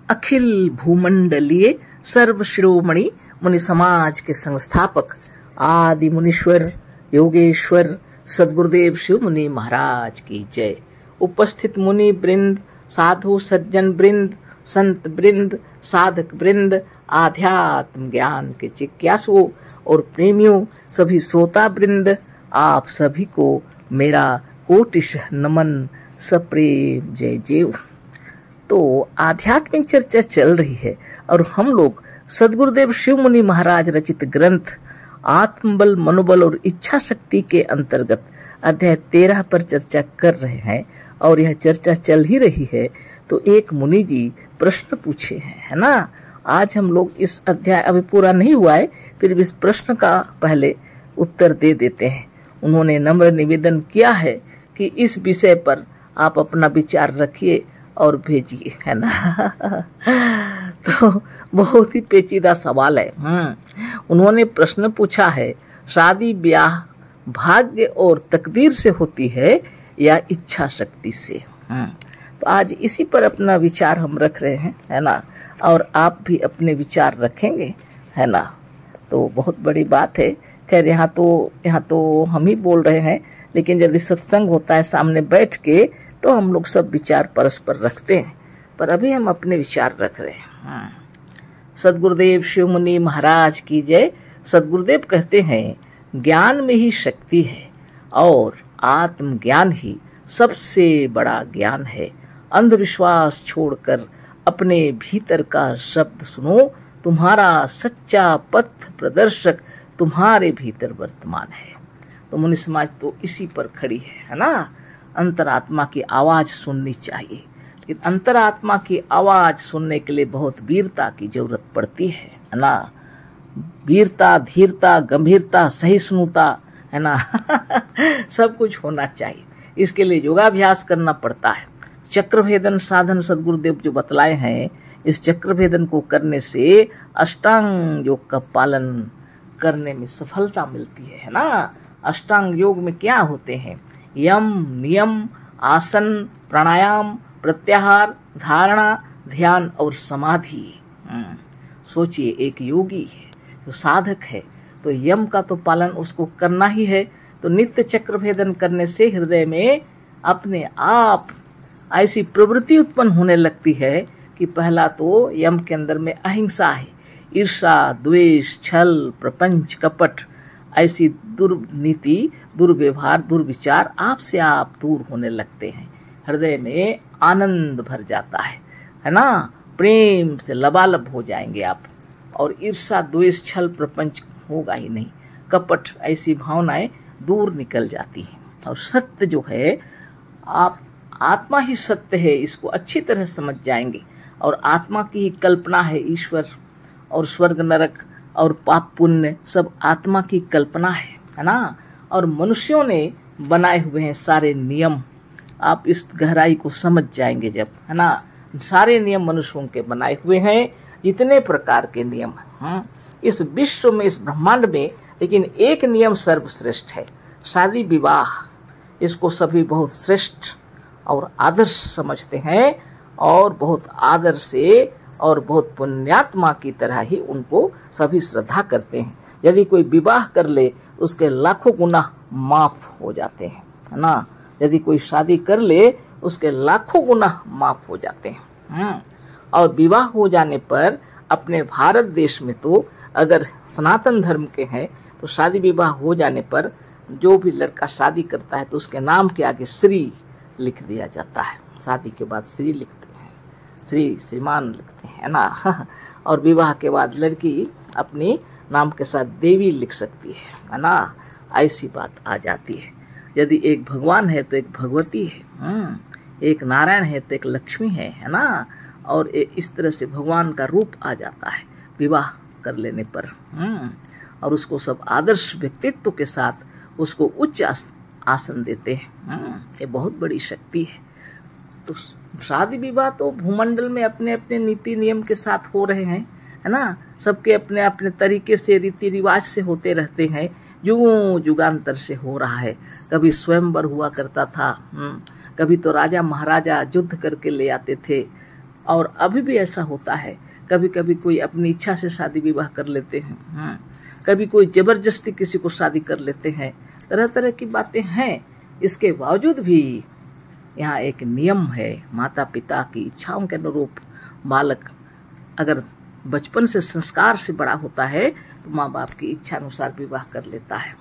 अखिल भूमंडलीय सर्व शिरोमणि मुनि समाज के संस्थापक आदि मुनीश्वर योगेश्वर सद्गुरुदेव शिव मुनि महाराज की जय। उपस्थित मुनि वृंद, साधु सज्जन वृंद, संत वृंद, साधक वृंद, आध्यात्म ज्ञान के जिज्ञासुओं और प्रेमियों, सभी श्रोता वृंद, आप सभी को मेरा कोटिशः नमन, सप्रेम जय जय। तो आध्यात्मिक चर्चा चल रही है और हम लोग सद्गुरुदेव शिव मुनि महाराज रचित ग्रंथ आत्मबल, मनोबल और इच्छा शक्ति के अंतर्गत अध्याय 13 पर चर्चा कर रहे हैं। और यह चर्चा चल ही रही है तो एक मुनि जी प्रश्न पूछे हैं, है ना। आज हम लोग इस अध्याय अभी पूरा नहीं हुआ है, फिर भी इस प्रश्न का पहले उत्तर दे देते हैं। उन्होंने नम्र निवेदन किया है कि इस विषय पर आप अपना विचार रखिए और भेजिए, है ना। तो बहुत ही पेचीदा सवाल है। उन्होंने प्रश्न पूछा है, शादी ब्याह भाग्य और तकदीर से होती है या इच्छा शक्ति से। तो आज इसी पर अपना विचार हम रख रहे हैं, है ना। और आप भी अपने विचार रखेंगे, है ना। तो बहुत बड़ी बात है। खैर यहाँ तो हम ही बोल रहे हैं, लेकिन यदि सत्संग होता है सामने बैठ के तो हम लोग सब विचार परस्पर रखते हैं। पर अभी हम अपने विचार रख रहे हैं। सद्गुरुदेव शिव मुनि महाराज की जय। सद्गुरुदेव कहते हैं, ज्ञान में ही शक्ति है और आत्मज्ञान ही सबसे बड़ा ज्ञान है। अंधविश्वास छोड़कर अपने भीतर का शब्द सुनो, तुम्हारा सच्चा पथ प्रदर्शक तुम्हारे भीतर वर्तमान है। तो मुनि समाज तो इसी पर खड़ी है ना। अंतरात्मा की आवाज सुननी चाहिए, लेकिन अंतरात्मा की आवाज सुनने के लिए बहुत वीरता की जरूरत पड़ती है ना। वीरता, धीरता, गंभीरता, सहिष्णुता, है ना। सब कुछ होना चाहिए। इसके लिए योगाभ्यास करना पड़ता है। चक्रभेदन साधन सद्गुरुदेव जो बतलाए हैं, इस चक्रभेदन को करने से अष्टांग योग का पालन करने में सफलता मिलती है ना। अष्टांग योग में क्या होते हैं? यम, नियम, आसन, प्राणायाम, प्रत्याहार, धारणा, ध्यान और समाधि। सोचिए, एक योगी है जो साधक है तो यम का तो पालन उसको करना ही है। तो नित्य चक्रभेदन करने से हृदय में अपने आप ऐसी प्रवृत्ति उत्पन्न होने लगती है कि पहला तो यम के अंदर में अहिंसा है। ईर्षा, द्वेष, छल, प्रपंच, कपट, ऐसी दुर्नीति, दुर्व्यवहार, दुर्विचार आपसे आप दूर होने लगते हैं। हृदय में आनंद भर जाता है ना। प्रेम से लबालब हो जाएंगे आप। और ईर्षा, द्वेष, छल, प्रपंच होगा ही नहीं। कपट, ऐसी भावनाएं दूर निकल जाती हैं। और सत्य जो है, आप आत्मा ही सत्य है, इसको अच्छी तरह समझ जाएंगे। और आत्मा की ही कल्पना है। ईश्वर और स्वर्ग नरक और पाप पुण्य सब आत्मा की कल्पना है ना। और मनुष्यों ने बनाए हुए हैं सारे नियम। आप इस गहराई को समझ जाएंगे जब, है ना। सारे नियम मनुष्यों के बनाए हुए हैं, जितने प्रकार के नियम हैं इस विश्व में, इस ब्रह्मांड में। लेकिन एक नियम सर्वश्रेष्ठ है, शादी विवाह। इसको सभी बहुत श्रेष्ठ और आदर्श समझते हैं और बहुत आदर से और बहुत पुण्यात्मा की तरह ही उनको सभी श्रद्धा करते हैं। यदि कोई विवाह कर ले उसके लाखों गुनाह माफ हो जाते हैं, है ना। यदि कोई शादी कर ले उसके लाखों गुनाह माफ हो जाते हैं। और विवाह हो जाने पर अपने भारत देश में तो अगर सनातन धर्म के हैं तो शादी विवाह हो जाने पर जो भी लड़का शादी करता है तो उसके नाम के आगे श्री लिख दिया जाता है। शादी के बाद श्री लिखते हैं, श्री, श्रीमान लिखते हैं ना। और विवाह के बाद लड़की अपनी नाम के साथ देवी लिख सकती है ना। ऐसी बात आ जाती है। यदि एक भगवान है तो एक भगवती है, एक नारायण है तो एक लक्ष्मी है ना। और इस तरह से भगवान का रूप आ जाता है विवाह कर लेने पर। और उसको सब आदर्श व्यक्तित्व के साथ उसको उच्च आसन देते हैं। ये बहुत बड़ी शक्ति है। तो शादी विवाह तो भूमंडल में अपने अपने नीति नियम के साथ हो रहे हैं, है ना। सबके अपने अपने तरीके से, रीति रिवाज से होते रहते हैं। युगों युगांतर से हो रहा है। कभी स्वयंवर हुआ करता था, कभी तो राजा महाराजा युद्ध करके ले आते थे और अभी भी ऐसा होता है, कभी कभी कोई अपनी इच्छा से शादी विवाह कर लेते हैं, कभी कोई जबरदस्ती किसी को शादी कर लेते हैं, तरह तरह की बातें हैं। इसके बावजूद भी यहाँ एक नियम है, माता पिता की इच्छाओं के अनुरूप बालक अगर बचपन से संस्कार से बड़ा होता है तो माँ बाप की इच्छा अनुसार विवाह कर लेता है।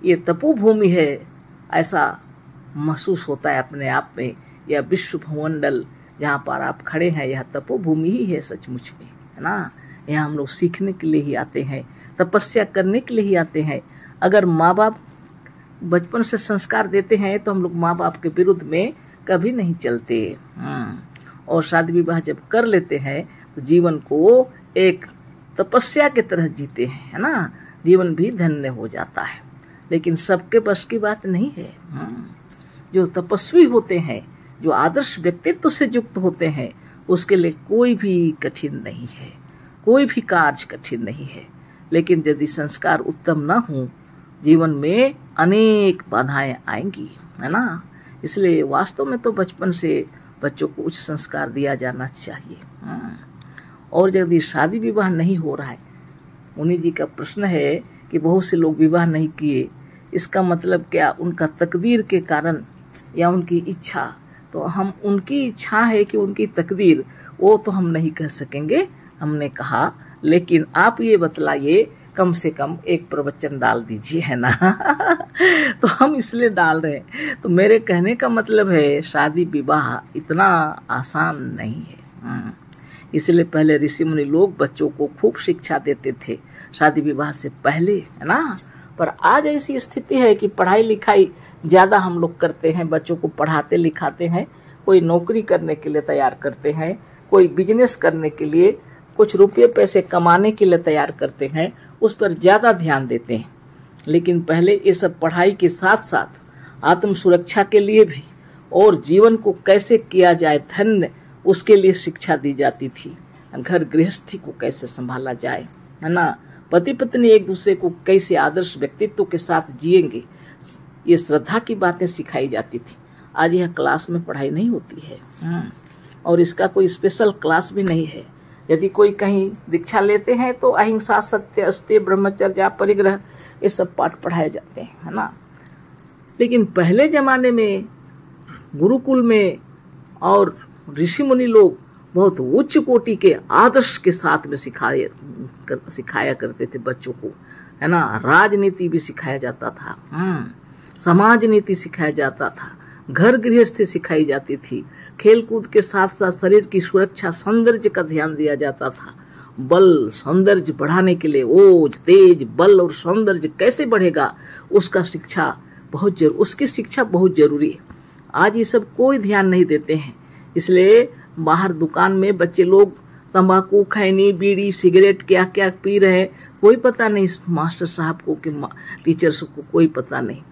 ये तपोभूमि है, ऐसा महसूस होता है अपने आप में। यह विश्व भूमंडल जहाँ पर आप खड़े हैं, यह तपोभूमि ही है सचमुच में, है ना। यहाँ हम लोग सीखने के लिए ही आते हैं, तपस्या करने के लिए ही आते हैं। अगर माँ बाप बचपन से संस्कार देते हैं तो हम लोग माँ बाप के विरुद्ध में कभी नहीं चलते। और शादी विवाह जब कर लेते हैं तो जीवन को एक तपस्या की तरह जीते हैं, है ना। जीवन भी धन्य हो जाता है। लेकिन सबके बस की बात नहीं है। जो तपस्वी होते हैं, जो आदर्श व्यक्तित्व से युक्त होते हैं, उसके लिए कोई भी कठिन नहीं है, कोई भी कार्य कठिन नहीं है। लेकिन यदि संस्कार उत्तम न हो, जीवन में अनेक बाधाएं आएंगी, है ना। इसलिए वास्तव में तो बचपन से बच्चों को उच्च संस्कार दिया जाना चाहिए। और यदि शादी विवाह नहीं हो रहा है, मुनि जी का प्रश्न है कि बहुत से लोग विवाह नहीं किए, इसका मतलब क्या उनका तकदीर के कारण या उनकी इच्छा? तो हम उनकी इच्छा है कि उनकी तकदीर, वो तो हम नहीं कह सकेंगे। हमने कहा लेकिन आप ये बतलाइए, कम से कम एक प्रवचन डाल दीजिए, है ना। तो हम इसलिए डाल रहे हैं। तो मेरे कहने का मतलब है शादी विवाह इतना आसान नहीं है। इसलिए पहले ऋषि मुनि लोग बच्चों को खूब शिक्षा देते थे शादी विवाह से पहले, है ना। पर आज ऐसी स्थिति है कि पढ़ाई लिखाई ज्यादा हम लोग करते हैं, बच्चों को पढ़ाते लिखाते हैं, कोई नौकरी करने के लिए तैयार करते हैं, कोई बिजनेस करने के लिए, कुछ रुपये पैसे कमाने के लिए तैयार करते हैं, उस पर ज्यादा ध्यान देते हैं। लेकिन पहले ये सब पढ़ाई के साथ साथ आत्म सुरक्षा के लिए भी और जीवन को कैसे किया जाए धन्य, उसके लिए शिक्षा दी जाती थी। घर गृहस्थी को कैसे संभाला जाए, है ना। पति पत्नी एक दूसरे को कैसे आदर्श व्यक्तित्व के साथ जिएंगे, ये श्रद्धा की बातें सिखाई जाती थी। आज यह क्लास में पढ़ाई नहीं होती है और इसका कोई स्पेशल क्लास भी नहीं है। यदि कोई कहीं दीक्षा लेते हैं तो अहिंसा, सत्य, अस्तेय, ब्रह्मचर्य, परिग्रह, ये सब पाठ पढ़ाए जाते हैं, है ना। लेकिन पहले जमाने में गुरुकुल में और ऋषि मुनि लोग बहुत उच्च कोटि के आदर्श के साथ में सिखाया करते थे बच्चों को, है ना। राजनीति भी सिखाया जाता था, समाज नीति सिखाया जाता था, घर गृहस्थी सिखाई जाती थी, खेल कूद के साथ साथ शरीर की सुरक्षा, सौंदर्य का ध्यान दिया जाता था। बल सौंदर्य बढ़ाने के लिए ओज तेज बल और सौंदर्य कैसे बढ़ेगा, उसकी शिक्षा बहुत जरूरी है। आज ये सब कोई ध्यान नहीं देते हैं। इसलिए बाहर दुकान में बच्चे लोग तंबाकू, खैनी, बीड़ी, सिगरेट क्या क्या पी रहे हैं, कोई पता नहीं मास्टर साहब को कि टीचर्स को कोई पता नहीं,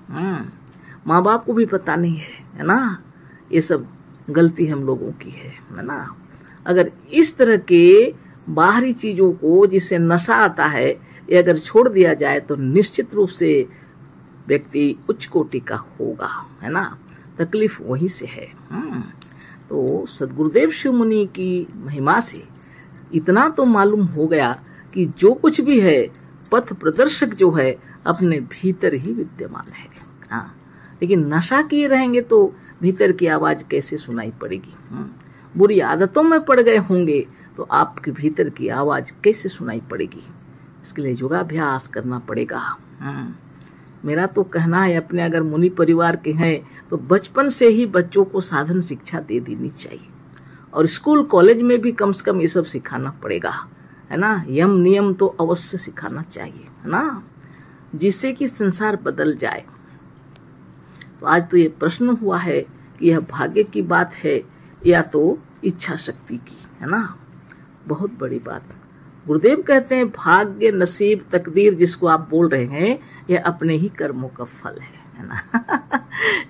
माँ बाप को भी पता नहीं है ना। ये सब गलती हम लोगों की है ना। अगर इस तरह के बाहरी चीजों को, जिससे नशा आता है, ये अगर छोड़ दिया जाए तो निश्चित रूप से व्यक्ति उच्च कोटि का होगा, है ना। तकलीफ वहीं से है। तो सद्गुरुदेव शिव मुनि की महिमा से इतना तो मालूम हो गया कि जो कुछ भी है, पथ प्रदर्शक जो है अपने भीतर ही विद्यमान है। लेकिन नशा किए रहेंगे तो भीतर की आवाज कैसे सुनाई पड़ेगी। बुरी आदतों में पड़ गए होंगे तो आपके भीतर की आवाज कैसे सुनाई पड़ेगी। इसके लिए योगाभ्यास करना पड़ेगा। मेरा तो कहना है, अपने अगर मुनि परिवार के हैं तो बचपन से ही बच्चों को साधन शिक्षा दे देनी चाहिए। और स्कूल कॉलेज में भी कम से कम ये सब सिखाना पड़ेगा, है ना। यम नियम तो अवश्य सिखाना चाहिए, है ना, जिससे कि संसार बदल जाए। तो आज तो ये प्रश्न हुआ है कि यह भाग्य की बात है या तो इच्छा शक्ति की, है ना। बहुत बड़ी बात। गुरुदेव कहते हैं भाग्य, नसीब, तकदीर जिसको आप बोल रहे हैं, यह अपने ही कर्मों का फल है ना।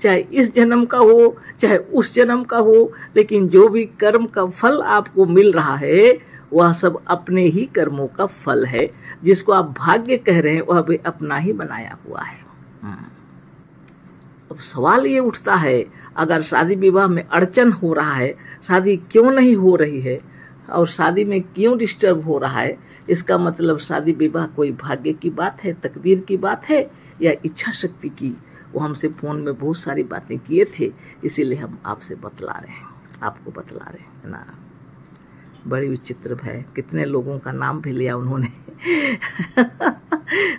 चाहे इस जन्म का हो चाहे उस जन्म का हो, लेकिन जो भी कर्म का फल आपको मिल रहा है वह सब अपने ही कर्मों का फल है। जिसको आप भाग्य कह रहे हैं वह भी अपना ही बनाया हुआ है। अब सवाल ये उठता है, अगर शादी विवाह में अड़चन हो रहा है, शादी क्यों नहीं हो रही है और शादी में क्यों डिस्टर्ब हो रहा है, इसका मतलब शादी विवाह कोई भाग्य की बात है, तकदीर की बात है या इच्छा शक्ति की। वो हमसे फोन में बहुत सारी बातें किए थे, इसीलिए हम आपसे बतला रहे हैं, आपको बतला रहे हैं ना। बड़ी विचित्र है, कितने लोगों का नाम भी लिया उन्होंने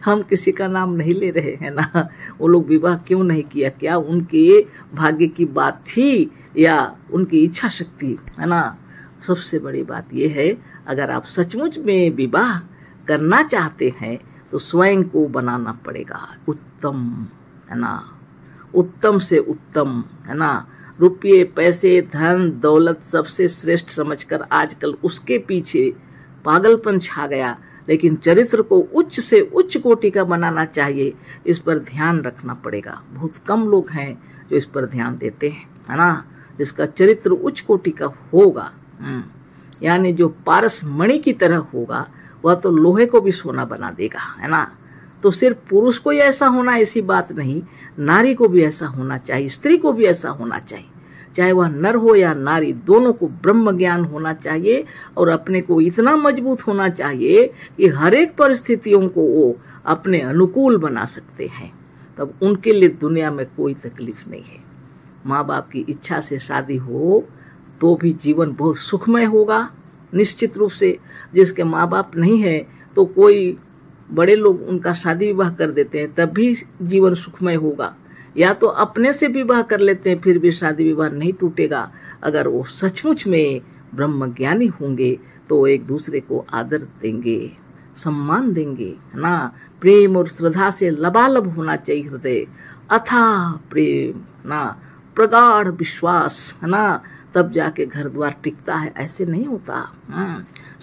हम किसी का नाम नहीं ले रहे हैं ना। वो लोग विवाह क्यों नहीं किया, क्या उनके भाग्य की बात थी या उनकी इच्छा शक्ति, है ना। सबसे बड़ी बात यह है, अगर आप सचमुच में विवाह करना चाहते हैं तो स्वयं को बनाना पड़ेगा उत्तम, है ना, उत्तम से उत्तम, है ना। रुपये, पैसे, धन दौलत सबसे श्रेष्ठ समझकर आजकल उसके पीछे पागलपन छा गया, लेकिन चरित्र को उच्च से उच्च कोटि का बनाना चाहिए, इस पर ध्यान रखना पड़ेगा। बहुत कम लोग हैं जो इस पर ध्यान देते हैं, है ना। जिसका चरित्र उच्च कोटि का होगा, यानी जो पारस मणि की तरह होगा, वह तो लोहे को भी सोना बना देगा, है ना। तो सिर्फ पुरुष को ही ऐसा होना ऐसी बात नहीं, नारी को भी ऐसा होना चाहिए, स्त्री को भी ऐसा होना चाहिए, चाहे वह नर हो या नारी, दोनों को ब्रह्म ज्ञान होना चाहिए और अपने को इतना मजबूत होना चाहिए कि हर एक परिस्थितियों को वो अपने अनुकूल बना सकते हैं। तब उनके लिए दुनिया में कोई तकलीफ नहीं है। माँ बाप की इच्छा से शादी हो तो भी जीवन बहुत सुखमय होगा, निश्चित रूप से। जिसके माँ बाप नहीं है तो कोई बड़े लोग उनका शादी विवाह कर देते हैं, तब भी जीवन सुखमय होगा, या तो अपने से विवाह कर लेते हैं फिर भी शादी विवाह नहीं टूटेगा। अगर वो सचमुच में ब्रह्मज्ञानी होंगे तो एक दूसरे को आदर देंगे, सम्मान देंगे, है ना। प्रेम और श्रद्धा से लबालब होना चाहिए हृदय, अथाह प्रेम, ना, प्रगाढ़ विश्वास, है ना, तब जाके घर द्वार टिकता है, ऐसे नहीं होता।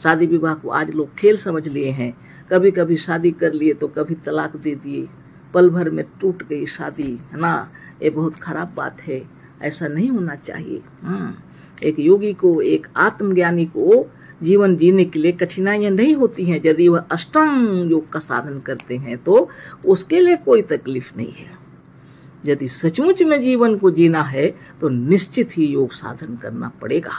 शादी विवाह को आज लोग खेल समझ लिए हैं, कभी कभी शादी कर लिए तो कभी तलाक दे दिए, पल भर में टूट गई शादी, है ना। ये बहुत खराब बात है, ऐसा नहीं होना चाहिए। एक योगी को, एक आत्मज्ञानी को जीवन जीने के लिए कठिनाइयां नहीं होती हैं, यदि वह अष्टांग योग का साधन करते हैं तो उसके लिए कोई तकलीफ नहीं है। यदि सचमुच में जीवन को जीना है तो निश्चित ही योग साधन करना पड़ेगा।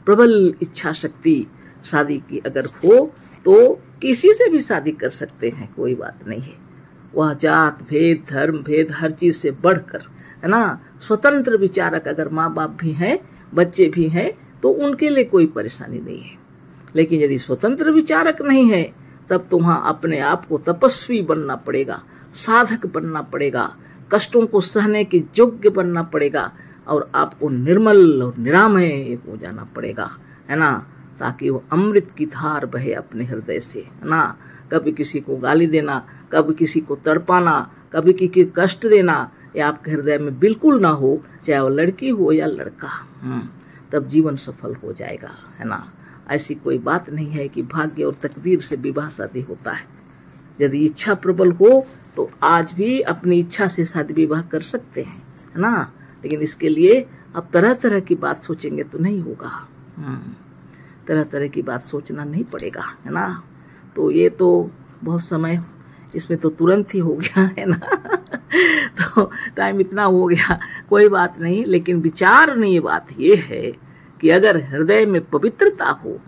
प्रबल इच्छा शक्ति शादी की अगर हो तो किसी से भी शादी कर सकते हैं, कोई बात नहीं है। वह जात भेद, धर्म भेद, हर चीज से बढ़कर, है ना। स्वतंत्र विचारक अगर माँ बाप भी हैं, बच्चे भी हैं, तो उनके लिए कोई परेशानी नहीं है। लेकिन यदि स्वतंत्र विचारक नहीं है तब तो वहां अपने आप को तपस्वी बनना पड़ेगा, साधक बनना पड़ेगा, कष्टों को सहने के योग्य बनना पड़ेगा और आपको निर्मल और निरामय हो जाना पड़ेगा, है ना, ताकि वो अमृत की धार बहे अपने हृदय से, है ना। कभी किसी को गाली देना, कभी किसी को तड़पाना, कभी किसी को कष्ट देना, ये आपके हृदय में बिल्कुल ना हो, चाहे वो लड़की हो या लड़का। तब जीवन सफल हो जाएगा, है ना। ऐसी कोई बात नहीं है कि भाग्य और तकदीर से विवाह शादी होता है। यदि इच्छा प्रबल हो तो आज भी अपनी इच्छा से शादी विवाह कर सकते हैं, है ना। लेकिन इसके लिए अब तरह तरह की बात सोचेंगे तो नहीं होगा, तरह तरह की बात सोचना नहीं पड़ेगा, है ना। तो ये तो बहुत समय, इसमें तो तुरंत ही हो गया, है ना तो टाइम इतना हो गया, कोई बात नहीं। लेकिन विचारणीय बात ये है कि अगर हृदय में पवित्रता हो,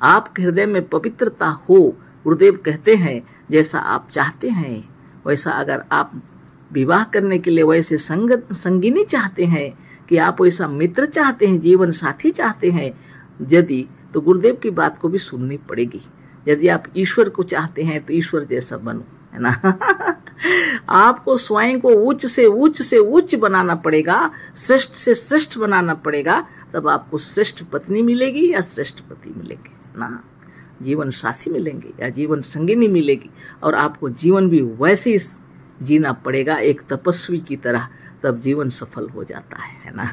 आपके हृदय में पवित्रता हो, गुरुदेव कहते हैं जैसा आप चाहते हैं वैसा, अगर आप विवाह करने के लिए वैसे संगिनी चाहते हैं, कि आप वैसा मित्र चाहते हैं, जीवन साथी चाहते हैं, यदि तो गुरुदेव की बात को भी सुननी पड़ेगी। यदि आप ईश्वर को चाहते हैं तो ईश्वर जैसा बनो, है ना आपको स्वयं को उच्च से उच्च बनाना पड़ेगा, श्रेष्ठ से श्रेष्ठ बनाना पड़ेगा, तब आपको श्रेष्ठ पत्नी मिलेगी या श्रेष्ठ पति मिलेंगे, ना, जीवन साथी मिलेंगे या जीवन संगिनी मिलेगी, और आपको जीवन भी वैसे ही जीना पड़ेगा एक तपस्वी की तरह, तब जीवन सफल हो जाता है ना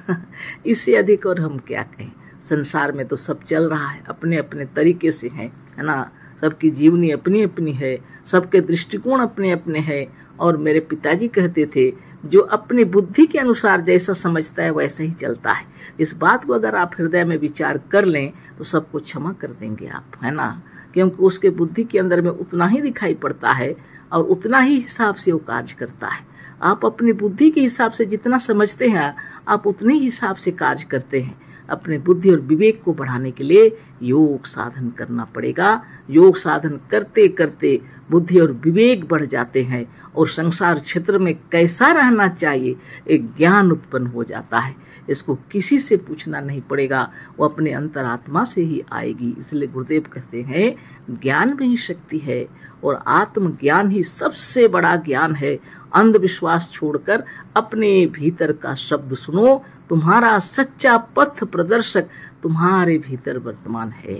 इससे अधिक और हम क्या कहें। संसार में तो सब चल रहा है, अपने अपने तरीके से है ना। सबकी जीवनी अपनी अपनी है, सबके दृष्टिकोण अपने अपने हैं। और मेरे पिताजी कहते थे, जो अपनी बुद्धि के अनुसार जैसा समझता है वैसा ही चलता है। इस बात को अगर आप हृदय में विचार कर लें तो सबको क्षमा कर देंगे आप, है ना। क्योंकि उसके बुद्धि के अंदर में उतना ही दिखाई पड़ता है और उतना ही हिसाब से वो कार्य करता है। आप अपनी बुद्धि के हिसाब से जितना समझते हैं आप उतने ही हिसाब से कार्य करते हैं। अपने बुद्धि और विवेक को बढ़ाने के लिए योग साधन करना पड़ेगा। योग साधन करते करते बुद्धि और विवेक बढ़ जाते हैं और संसार क्षेत्र में कैसा रहना चाहिए एक ज्ञान उत्पन्न हो जाता है। इसको किसी से पूछना नहीं पड़ेगा, वो अपने अंतरात्मा से ही आएगी। इसलिए गुरुदेव कहते हैं ज्ञान में ही शक्ति है और आत्मज्ञान ही सबसे बड़ा ज्ञान है। अंधविश्वास छोड़कर अपने भीतर का शब्द सुनो, तुम्हारा सच्चा पथ प्रदर्शक तुम्हारे भीतर वर्तमान है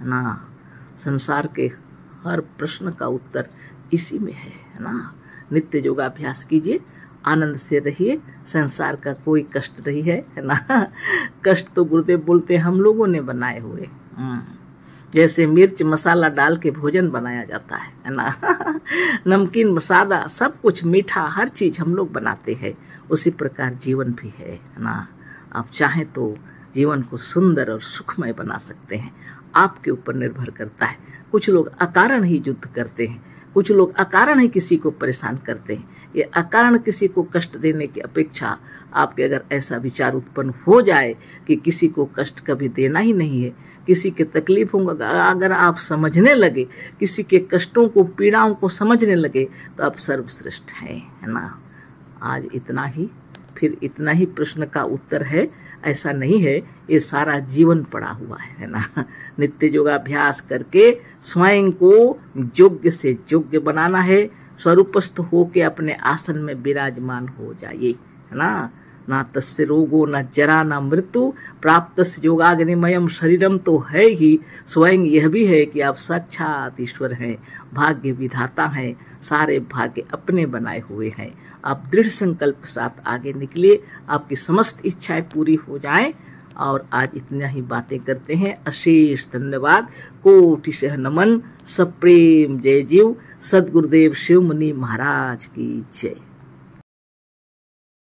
ना। संसार के हर प्रश्न का उत्तर इसी में है ना। नित्य योगाभ्यास कीजिए, आनंद से रहिए, संसार का कोई कष्ट नहीं है ना। कष्ट तो गुरुदेव बोलते हम लोगों ने बनाए हुए, जैसे मिर्च मसाला डाल के भोजन बनाया जाता है ना। नमकीन मसाला सब कुछ मीठा हर चीज हम लोग बनाते हैं, उसी प्रकार जीवन भी है ना। आप चाहें तो जीवन को सुंदर और सुखमय बना सकते हैं, आपके ऊपर निर्भर करता है। कुछ लोग अकारण ही युद्ध करते हैं, कुछ लोग अकारण ही किसी को परेशान करते हैं। ये अकारण किसी को कष्ट देने की अपेक्षा आपके अगर ऐसा विचार उत्पन्न हो जाए कि किसी को कष्ट कभी देना ही नहीं है, किसी के तकलीफों का अगर आप समझने लगे, किसी के कष्टों को पीड़ाओं को समझने लगे तो आप सर्वश्रेष्ठ हैं है ना। आज इतना ही, फिर इतना ही प्रश्न का उत्तर है ऐसा नहीं है, ये सारा जीवन पड़ा हुआ है ना। नित्य योगाभ्यास करके स्वयं को योग्य से योग्य बनाना है, स्वरूपस्थ होके अपने आसन में विराजमान हो जाइए है ना तस्य रोगो न जरा न मृत्यु प्राप्त योगाग्निमयम शरीरम तो है ही, स्वयं यह भी है कि आप साक्षात ईश्वर हैं, भाग्य विधाता हैं, सारे भाग्य अपने बनाए हुए हैं। आप दृढ़ संकल्प के साथ आगे निकलिए, आपकी समस्त इच्छाएं पूरी हो जाएं। और आज इतना ही बातें करते हैं। अशेष धन्यवाद, कोटिशः नमन, सप्रेम जय जीव। सद्गुरुदेव शिव मुनि महाराज की जय।